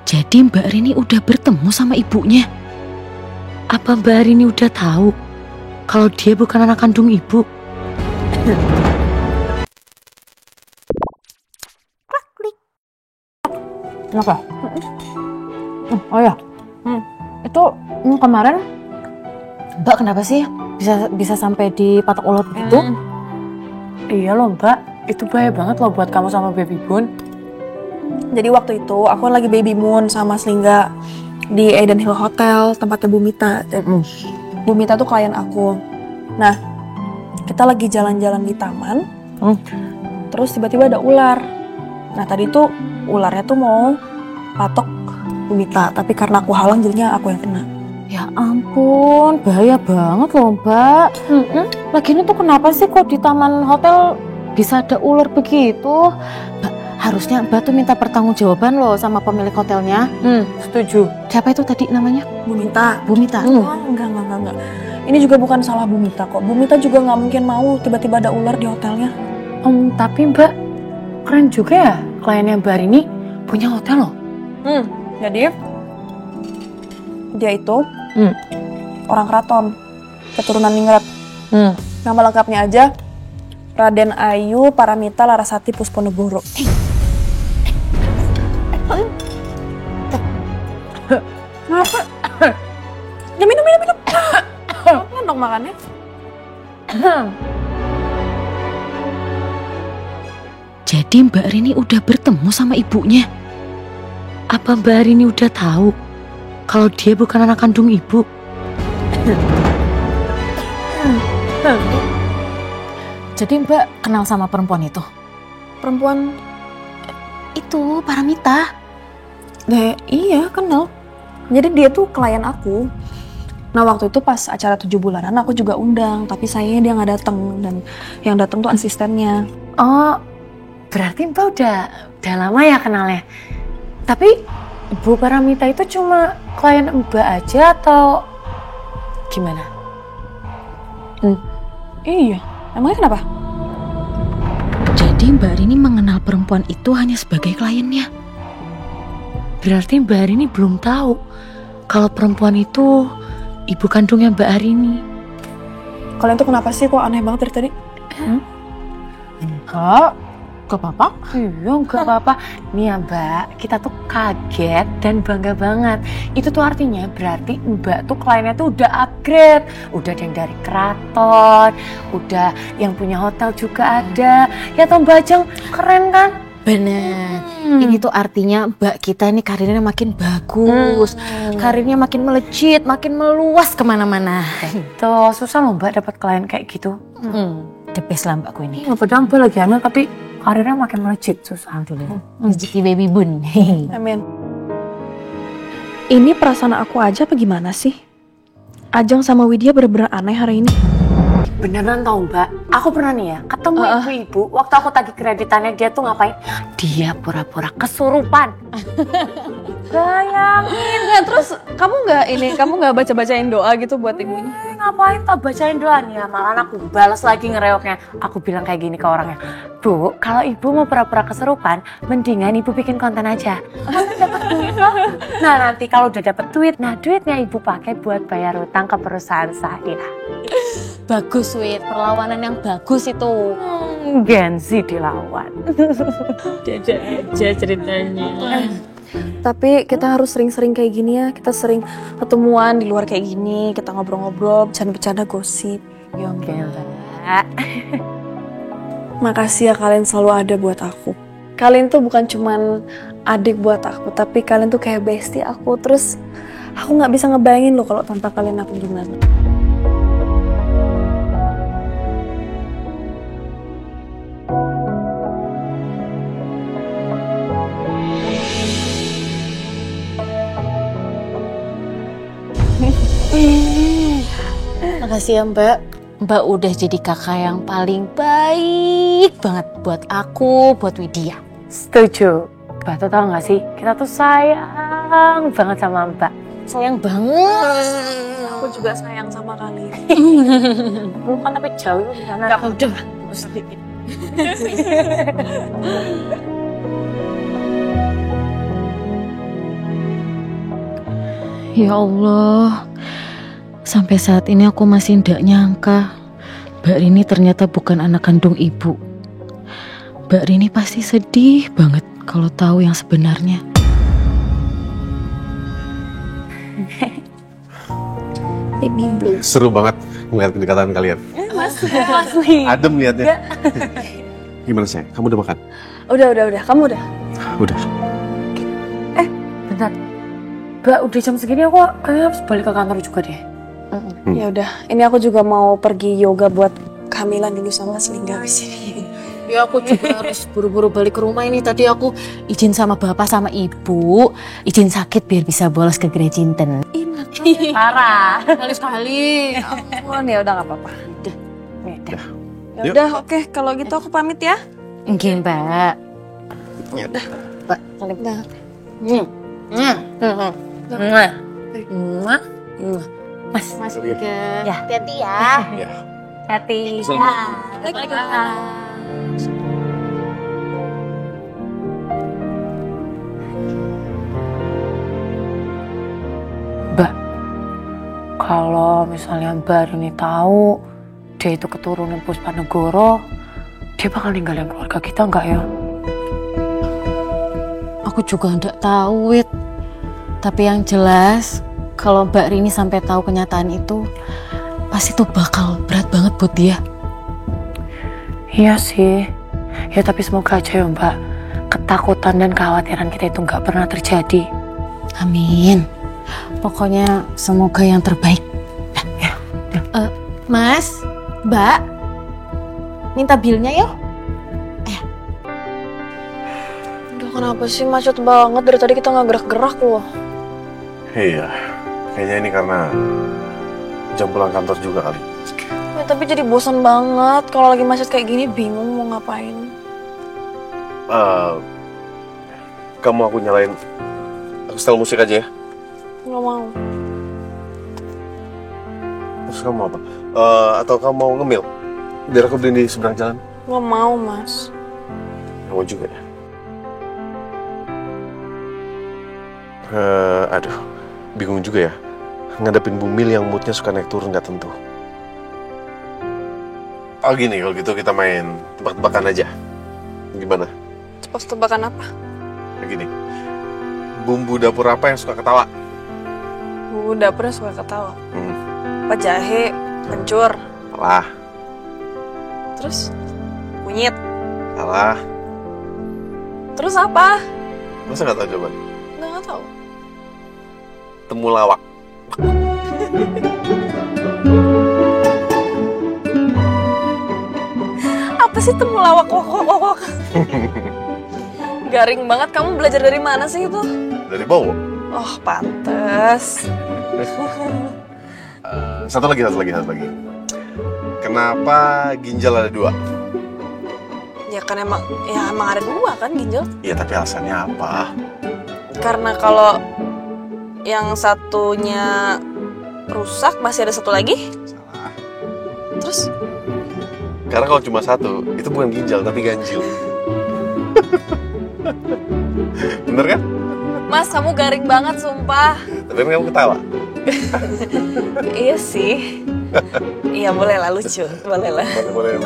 Jadi Mbak Rini udah bertemu sama ibunya? Apa Mbak Rini udah tahu kalau dia bukan anak kandung ibu? Kenapa? Oh ya, itu kemarin Mbak kenapa sih bisa sampai dipatok ular begitu? Iya loh Mbak, itu bahaya banget loh buat kamu sama baby Bun. Jadi waktu itu aku lagi baby moon sama Selingga di Eden Hill Hotel, tempatnya Bu Mita. Bu Mita tuh klien aku. Nah, kita lagi jalan-jalan di taman, terus tiba-tiba ada ular. Nah tadi tuh ularnya tuh mau patok Bu Mita, tapi karena aku halang jadinya aku yang kena. Ya ampun, bahaya banget loh Mbak. Lagian itu kenapa sih kok di taman hotel bisa ada ular begitu? Mbak, harusnya Mbak tuh minta pertanggungjawaban loh sama pemilik hotelnya. Setuju. Siapa itu tadi namanya? Bu Mita. Bu Mita. Oh, enggak. Ini juga bukan salah Bu Mita kok. Bu Mita juga nggak mungkin mau tiba-tiba ada ular di hotelnya. Tapi Mbak, keren juga ya kliennya Mbak Rini punya hotel loh. Jadi dia itu orang keraton, keturunan Ningrat. Nama lengkapnya aja Raden Ayu Paramita Larasati Pusponegoro. Kenapa? Ya minum. Kamu dong makannya. Jadi Mbak Rini udah bertemu sama ibunya? Apa Mbak Rini udah tahu kalau dia bukan anak kandung ibu? Jadi Mbak kenal sama perempuan itu? Perempuan Itu Paramita. iya kenal. Jadi dia tuh klien aku. Nah waktu itu pas acara 7 bulanan aku juga undang, tapi sayangnya dia nggak datang dan yang datang tuh asistennya. Oh, berarti Mbak udah lama ya kenalnya. Tapi Bu Paramita itu cuma klien Mbak aja atau gimana? Iya, emangnya kenapa? Jadi Mbak Rini mengenal perempuan itu hanya sebagai kliennya. Berarti Mbak Rini belum tahu kalau perempuan itu ibu kandungnya Mbak Rini. Kalian tuh kenapa sih kok aneh banget dari tadi? Gak apa-apa. Iya, nggak apa-apa. Nih ya Mbak, kita tuh kaget dan bangga banget. Itu tuh artinya berarti Mbak tuh kliennya tuh udah upgrade. Udah ada yang dari keraton, udah yang punya hotel juga ada. Ya toh Mbak Ajeng, keren kan? Bener. Ini tuh artinya Mbak kita ini karirnya makin bagus. Karirnya makin melejit, makin meluas kemana-mana. Tuh, susah loh Mbak dapat klien kayak gitu. The best lah Mbakku ini. Ya padahal Mbak lagi hamil tapi karirnya makin melejit, susah dulu. Rezeki baby bun. Amin. Ini perasaan aku aja apa gimana sih? Ajeng sama Widya bener-bener aneh hari ini. Beneran tau Mbak, aku pernah nih ya ketemu ibu-ibu waktu aku tagih kreditannya, dia tuh ngapain? Dia pura-pura kesurupan. Bayangin. Nah, terus kamu nggak baca-bacain doa gitu buat ibunya? Ngapain tak bacain doa nih ya, malah aku balas lagi ngereoknya. Aku bilang kayak gini ke orangnya, Bu, kalau ibu mau pura-pura kesurupan, mendingan ibu bikin konten aja. Dapat duit loh. Nah nanti kalau udah dapet duit, nah duitnya ibu pakai buat bayar utang ke perusahaan saya. Bagus Wit, perlawanan yang bagus itu. Gen Z dilawan. Ada aja ceritanya. Tapi kita harus sering-sering kayak gini ya. Kita sering ketemuan di luar kayak gini. Kita ngobrol-ngobrol, bercanda-bercanda gosip. Ya Mbak. Makasih ya kalian selalu ada buat aku. Kalian tuh bukan cuman adik buat aku, tapi kalian tuh kayak bestie aku. Terus aku nggak bisa ngebayangin loh kalau tanpa kalian aku gimana. Makasih ya Mbak. Mbak udah jadi kakak yang paling baik banget buat aku, buat Widya. Setuju. Mbak tuh tau gak sih, kita tuh sayang banget sama Mbak. Sayang banget. Aku juga sayang sama kalian. Bukan tapi jauh di sana. Gak udah, sedikit. Ya Allah, sampai saat ini aku masih tidak nyangka Mbak Rini ternyata bukan anak kandung ibu. Mbak Rini pasti sedih banget kalau tahu yang sebenarnya. Baby blue. Seru banget ngeliat kedekatan kalian. Asli. Adem liatnya. Gimana sayang? Kamu udah makan? Udah. Kamu udah? Udah. Bentar. Mbak, udah jam segini aku kayaknya harus balik ke kantor juga deh. Ya udah. Ini aku juga mau pergi yoga buat kehamilan dulu sama Selingga di sini. Ya aku juga harus buru-buru balik ke rumah ini. Tadi aku izin sama bapak sama ibu, izin sakit biar bisa bolos ke gereja Cinten. Parah. Sekali-sekali. Ampun, ya udah nggak apa-apa. Udah. Ya udah, oke. Kalau gitu aku pamit ya. Mungkin Mbak. Ya udah. Mbak, Salim dah. Mas. Mas Ika. Ya. Hati-hati ya. Ya. Hati. Mbak, kalau misalnya Mbak Rini tahu dia itu keturunan Puspanegoro, dia bakal ninggalin keluarga kita nggak ya? Aku juga nggak tahu, Wit. Tapi yang jelas, kalau Mbak Rini sampai tahu kenyataan itu, pasti tuh bakal berat banget buat dia. Iya sih. Ya tapi semoga aja ya Mbak, ketakutan dan kekhawatiran kita itu nggak pernah terjadi. Amin. Pokoknya semoga yang terbaik. Mas, Mbak, minta bilnya yuk. Udah, kenapa sih macet banget? Dari tadi kita nggak gerak-gerak loh. Iya. Kayaknya ini karena jam pulang kantor juga kali. Ya, tapi jadi bosan banget. Kalau lagi macet kayak gini bingung mau ngapain. Kamu aku nyalain. Aku setel musik aja ya. Nggak mau. Terus kamu apa? Atau kamu mau ngemil? Biar aku beliin di seberang jalan. Nggak mau, Mas. Kamu juga ya? Aduh, bingung juga ya. Ngadepin Bumil yang moodnya suka naik turun gak tentu. Oh gini, kalau gitu kita main tebak-tebakan aja. Gimana? Tebak-tebakan apa? Begini. Bumbu dapur apa yang suka ketawa? Bumbu dapurnya suka ketawa. Apa jahe, kencur, Salah. terus kunyit. Salah. Terus apa? Masa gak tahu jawaban? Nggak tahu. Temulawak. Apa sih temulawak wok? Garing banget. Kamu belajar dari mana sih itu? Dari Bowo. Oh, pantes. Satu lagi. Kenapa ginjal ada dua? Ya kan emang ada dua kan ginjal. Iya, tapi alasannya apa? Karena kalau yang satunya rusak masih ada satu lagi. Salah. Terus Karena kalau cuma satu, itu bukan ginjal tapi ganjil. Bener kan? Mas, kamu garing banget sumpah. Tapi kan kamu ketawa. Iya sih. Iya boleh lah, lucu. Boleh lah. Boleh.